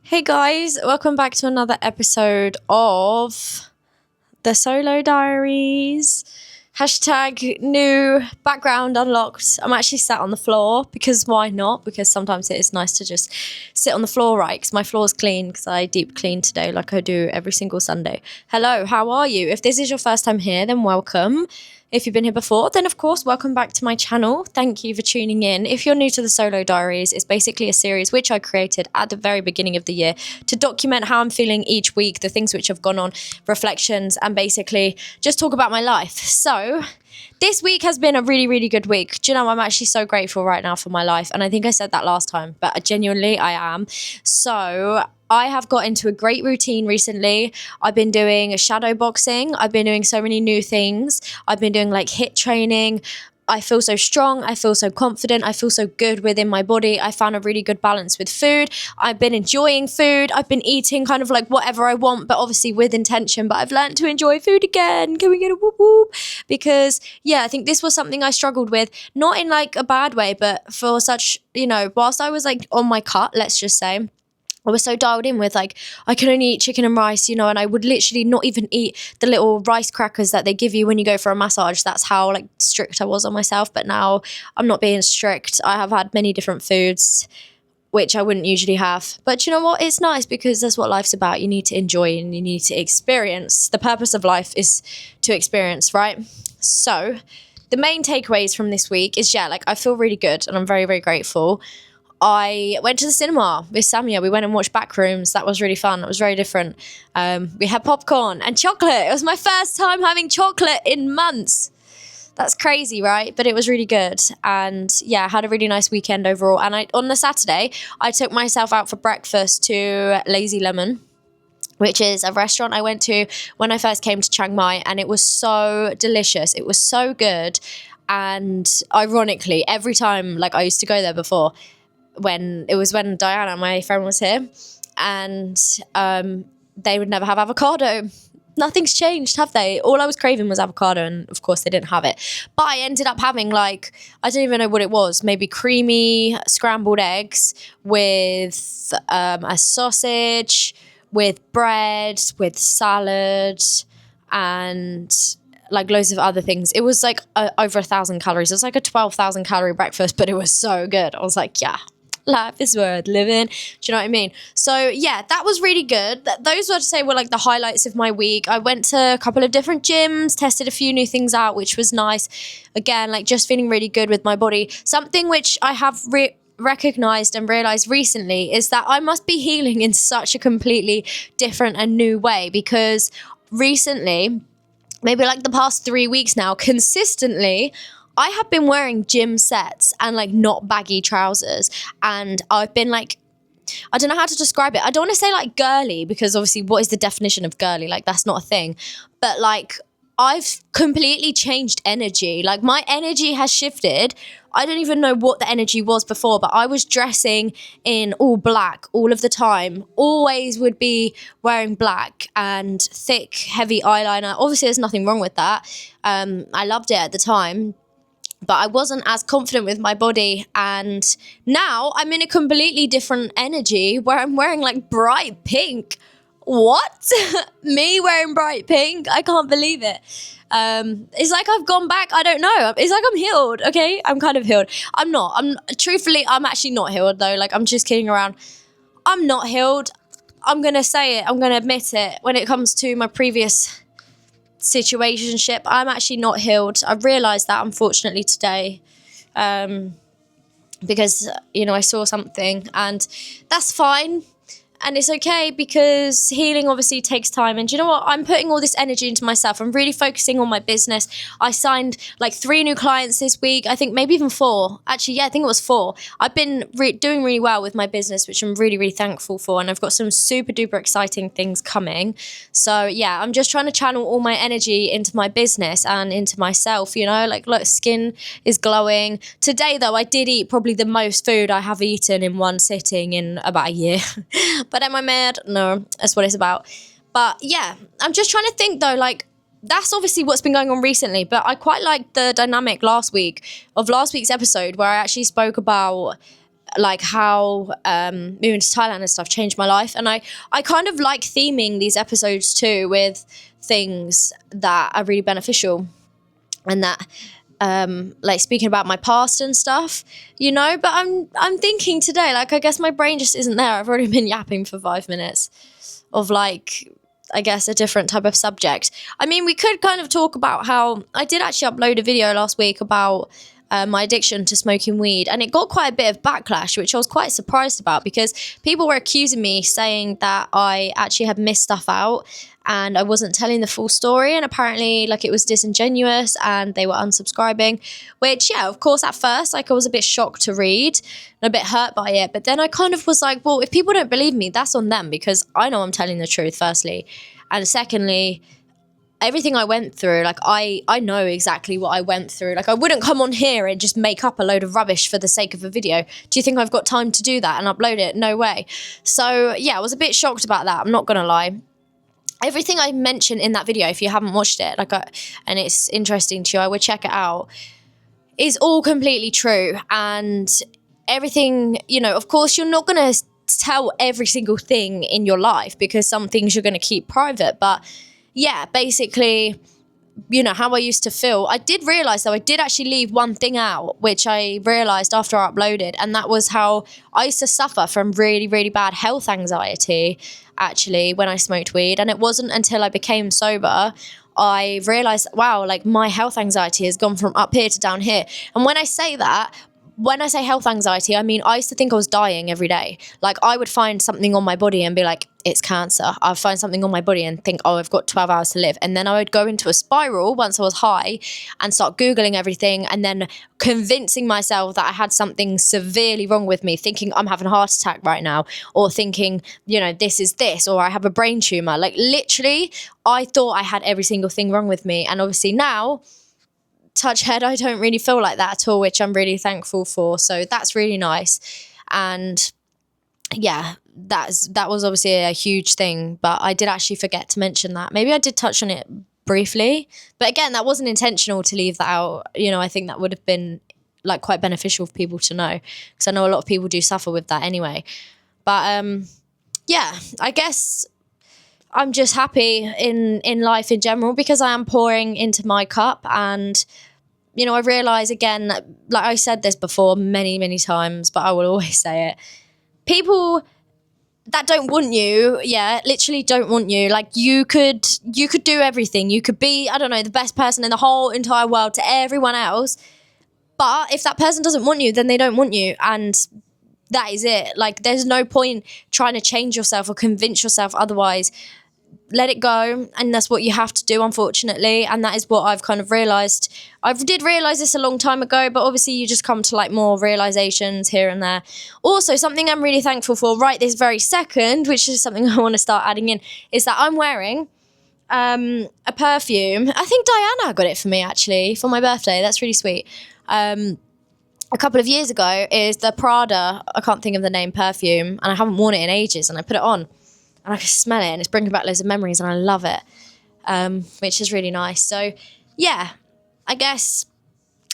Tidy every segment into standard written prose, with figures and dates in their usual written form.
Hey guys, welcome back to another episode of the Solo Diaries. Hashtag new background unlocked. I'm actually sat on the floor because why not? Because sometimes it is nice to just sit on the floor, right? Because my floor's clean because I deep clean today like I do every single Sunday. Hello, how are you? If this is your first time here, then welcome. If you've been here before, then of course, welcome back to my channel. Thank you for tuning in. If you're new to the Solo Diaries, it's basically a series which I created at the very beginning of the year to document how I'm feeling each week, the things which have gone on, reflections, and basically just talk about my life. So this week has been a really, really good week. Do you know, I'm actually so grateful right now for my life. And I think I said that last time, but genuinely I am. So I have got into a great routine recently. I've been doing shadow boxing. I've been doing so many new things. I've been doing like HIIT training. I feel so strong. I feel so confident. I feel so good within my body. I found a really good balance with food. I've been enjoying food. I've been eating kind of like whatever I want, but obviously with intention. But I've learned to enjoy food again. Can we get a whoop whoop? Because yeah, I think this was something I struggled with, not in like a bad way, but for such, whilst I was like on my cut, let's just say, I was so dialed in with like, I can only eat chicken and rice, and I would literally not even eat the little rice crackers that they give you when you go for a massage. That's how like strict I was on myself. But now I'm not being strict. I have had many different foods, which I wouldn't usually have. But you know what? It's nice because that's what life's about. You need to enjoy and you need to experience. The purpose of life is to experience, right? So the main takeaways from this week is, I feel really good and I'm very, very grateful. I went to the cinema with Samia. We went and watched Backrooms. That was really fun. It was very different. We had popcorn and chocolate. It was my first time having chocolate in months. That's crazy, right? But it was really good. And yeah, I had a really nice weekend overall. And on the Saturday, I took myself out for breakfast to Lazy Lemon, which is a restaurant I went to when I first came to Chiang Mai. And it was so delicious. It was so good. And ironically, every time, I used to go there before, when Diana, my friend, was here, and they would never have avocado. Nothing's changed, have they? All I was craving was avocado, and of course they didn't have it. But I ended up having I don't even know what it was, maybe creamy scrambled eggs with a sausage, with bread, with salad, and loads of other things. It was over 1,000 calories. It was like a 12,000 calorie breakfast, but it was so good. I was like, yeah, life is worth living. Do you know what I mean? So yeah, that was really good. Those were the highlights of my week. I went to a couple of different gyms, tested a few new things out, which was nice. Again, just feeling really good with my body. Something which I have recognized and realized recently is that I must be healing in such a completely different and new way, because recently, maybe the past 3 weeks now, consistently, I have been wearing gym sets and not baggy trousers. And I've been I don't know how to describe it. I don't want to say girly, because obviously what is the definition of girly? That's not a thing. But I've completely changed energy. My energy has shifted. I don't even know what the energy was before, but I was dressing in all black all of the time. Always would be wearing black and thick, heavy eyeliner. Obviously, there's nothing wrong with that. I loved it at the time, but I wasn't as confident with my body. And now I'm in a completely different energy where I'm wearing bright pink. What? Me wearing bright pink? I can't believe it. It's I've gone back. I don't know. It's I'm healed. Okay, I'm kind of healed. I'm not. I'm actually not healed though. I'm just kidding around. I'm not healed. I'm gonna say it. I'm gonna admit it. When it comes to my previous situationship, I'm actually not healed. I realised that, unfortunately, today, because I saw something, and that's fine. And it's okay, because healing obviously takes time. And do you know what? I'm putting all this energy into myself. I'm really focusing on my business. I signed 3 new clients this week. I think maybe even 4. Actually, yeah, I think it was 4. I've been doing really well with my business, which I'm really, really thankful for. And I've got some super duper exciting things coming. So yeah, I'm just trying to channel all my energy into my business and into myself, look, skin is glowing. Today though, I did eat probably the most food I have eaten in one sitting in about a year. But am I mad? No, that's what it's about. But yeah, I'm just trying to think though, that's obviously what's been going on recently. But I quite liked the dynamic last week's episode, where I actually spoke about like how moving to Thailand and stuff changed my life. And I kind of like theming these episodes too with things that are really beneficial and that like speaking about my past and stuff, you know. But I'm thinking today, like, I guess my brain just isn't there. I've already been yapping for 5 minutes of, like, I guess a different type of subject. I mean, we could kind of talk about how I did actually upload a video last week about my addiction to smoking weed, and it got quite a bit of backlash, which I was quite surprised about, because people were accusing me, saying that I actually had missed stuff out and I wasn't telling the full story, and apparently, like, it was disingenuous and they were unsubscribing, which, yeah, of course, at first, like, I was a bit shocked to read and a bit hurt by it, but then I kind of was like, well, if people don't believe me, that's on them, because I know I'm telling the truth, firstly, and secondly, everything I went through, like, I know exactly what I went through. Like, I wouldn't come on here and just make up a load of rubbish for the sake of a video. Do you think I've got time to do that and upload it? No way. So, yeah, I was a bit shocked about that. I'm not going to lie. Everything I mentioned in that video, if you haven't watched it, like, and it's interesting to you, I would check it out, is all completely true. And everything, you know, of course, you're not going to tell every single thing in your life, because some things you're going to keep private. But yeah, basically, you know, how I used to feel. I did realise, though, I did actually leave one thing out, which I realised after I uploaded, and that was how I used to suffer from really, really bad health anxiety, actually, when I smoked weed. And it wasn't until I became sober I realised, wow, like, my health anxiety has gone from up here to down here. And when I say that, when I say health anxiety, I mean, I used to think I was dying every day. Like, I would find something on my body and be like, it's cancer. I'd find something on my body and think, oh, I've got 12 hours to live. And then I would go into a spiral once I was high and start Googling everything, and then convincing myself that I had something severely wrong with me, thinking I'm having a heart attack right now, or thinking, you know, this is this, or I have a brain tumor. Like, literally, I thought I had every single thing wrong with me. And obviously now, touch head, I don't really feel like that at all, which I'm really thankful for. So that's really nice. And yeah, that was obviously a huge thing, but I did actually forget to mention that. Maybe I did touch on it briefly, but again, that wasn't intentional to leave that out. You know, I think that would have been, like, quite beneficial for people to know, because I know a lot of people do suffer with that anyway. But yeah, I guess I'm just happy in life in general, because I am pouring into my cup. And, you know, I realise, again, that, like I said this before many, many times, but I will always say it, people that don't want you, yeah, literally don't want you. Like, you could do everything. You could be, I don't know, the best person in the whole entire world to everyone else. But if that person doesn't want you, then they don't want you. And that is it. Like, there's no point trying to change yourself or convince yourself otherwise. Let it go, and that's what you have to do, unfortunately. And that is what I've kind of realised. I did realise this a long time ago, but obviously you just come to, like, more realisations here and there. Also, something I'm really thankful for right this very second, which is something I want to start adding in, is that I'm wearing a perfume. I think Diana got it for me, actually, for my birthday. That's really sweet. A couple of years ago, is the Prada, I can't think of the name, perfume, and I haven't worn it in ages, and I put it on. And I can smell it, and it's bringing back loads of memories, and I love it, which is really nice. So, yeah, I guess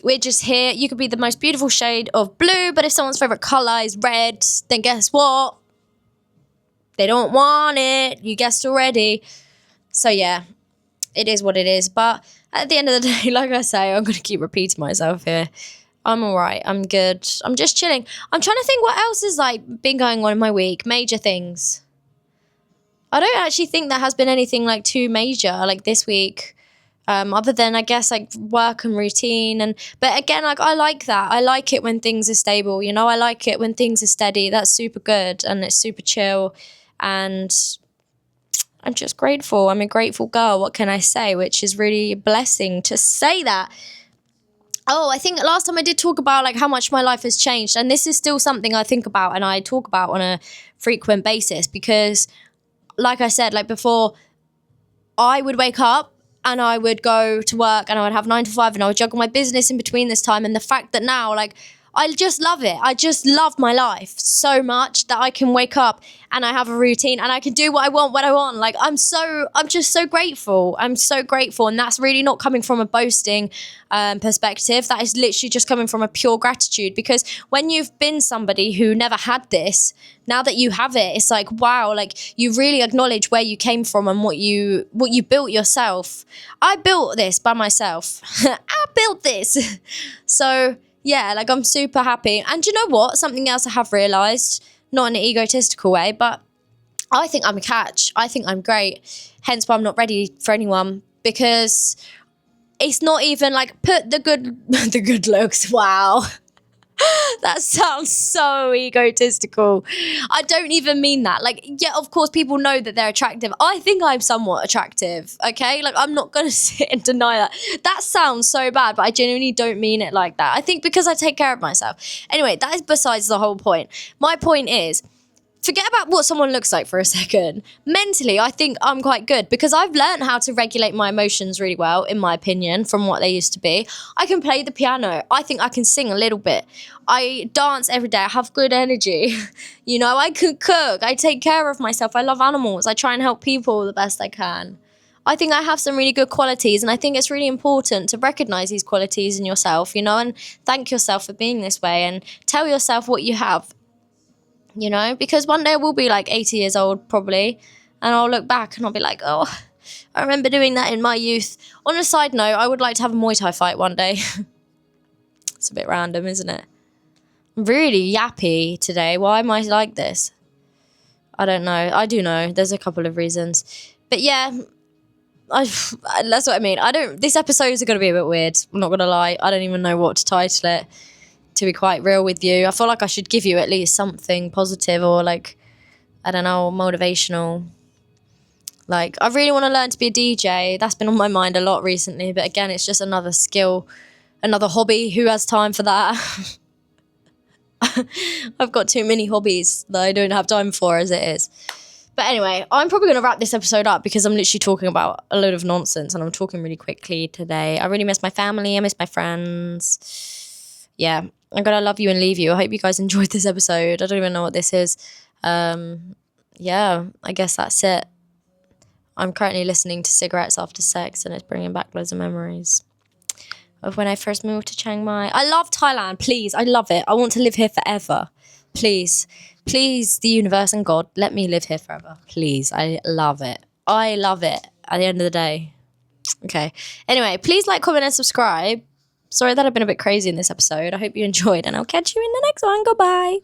we're just here. You could be the most beautiful shade of blue, but if someone's favourite colour is red, then guess what? They don't want it. You guessed already. So, yeah, it is what it is. But at the end of the day, like I say, I'm going to keep repeating myself here. I'm all right. I'm good. I'm just chilling. I'm trying to think what else has, like, been going on in my week. Major things. I don't actually think there has been anything, like, too major, like, this week, other than, I guess, like, work and routine. But again, like, I like that. I like it when things are stable, you know. I like it when things are steady. That's super good, and it's super chill, and I'm just grateful. I'm a grateful girl. What can I say? Which is really a blessing to say that. Oh, I think last time I did talk about, like, how much my life has changed, and this is still something I think about and I talk about on a frequent basis, because, like I said, like, before, I would wake up and I would go to work and I would have 9 to 5 and I would juggle my business in between this time. And the fact that now, like, I just love it. I just love my life so much that I can wake up and I have a routine and I can do what I want when I want. Like, I'm just so grateful. I'm so grateful. And that's really not coming from a boasting perspective. That is literally just coming from a pure gratitude, because when you've been somebody who never had this, now that you have it, it's like, wow, like you really acknowledge where you came from and what you built yourself. I built this by myself. I built this. So yeah, like I'm super happy. And you know what? Something else I have realised, not in an egotistical way, but I think I'm a catch. I think I'm great. Hence why I'm not ready for anyone, because it's not even like put the good looks. Wow. That sounds so egotistical. I don't even mean that. Like, yeah, of course, people know that they're attractive. I think I'm somewhat attractive, okay? Like, I'm not going to sit and deny that. That sounds so bad, but I genuinely don't mean it like that. I think because I take care of myself. Anyway, that is besides the whole point. My point is, forget about what someone looks like for a second. Mentally, I think I'm quite good because I've learned how to regulate my emotions really well, in my opinion, from what they used to be. I can play the piano. I think I can sing a little bit. I dance every day. I have good energy. You know, I can cook. I take care of myself. I love animals. I try and help people the best I can. I think I have some really good qualities, and I think it's really important to recognize these qualities in yourself, you know, and thank yourself for being this way and tell yourself what you have. You know, because one day I will be like 80 years old probably, and I'll look back and I'll be like, oh, I remember doing that in my youth. On a side note, I would like to have a Muay Thai fight one day. It's a bit random, isn't it? I'm really yappy today. Why am I like this? I don't know. I do know. There's a couple of reasons. But yeah, that's what I mean. This episode is going to be a bit weird. I'm not going to lie. I don't even know what to title it, to be quite real with you. I feel like I should give you at least something positive, or like, I don't know, motivational. Like, I really want to learn to be a DJ. That's been on my mind a lot recently, but again, it's just another skill, another hobby. Who has time for that? I've got too many hobbies that I don't have time for as it is. But anyway, I'm probably going to wrap this episode up because I'm literally talking about a load of nonsense and I'm talking really quickly today. I really miss my family. I miss my friends. Yeah, I'm going to love you and leave you. I hope you guys enjoyed this episode. I don't even know what this is. Yeah, I guess that's it. I'm currently listening to Cigarettes After Sex and it's bringing back loads of memories of when I first moved to Chiang Mai. I love Thailand, please. I love it. I want to live here forever. Please, the universe and God, let me live here forever. Please, I love it. I love it at the end of the day. Okay. Anyway, please like, comment, and subscribe. Sorry that I've been a bit crazy in this episode. I hope you enjoyed, and I'll catch you in the next one. Goodbye.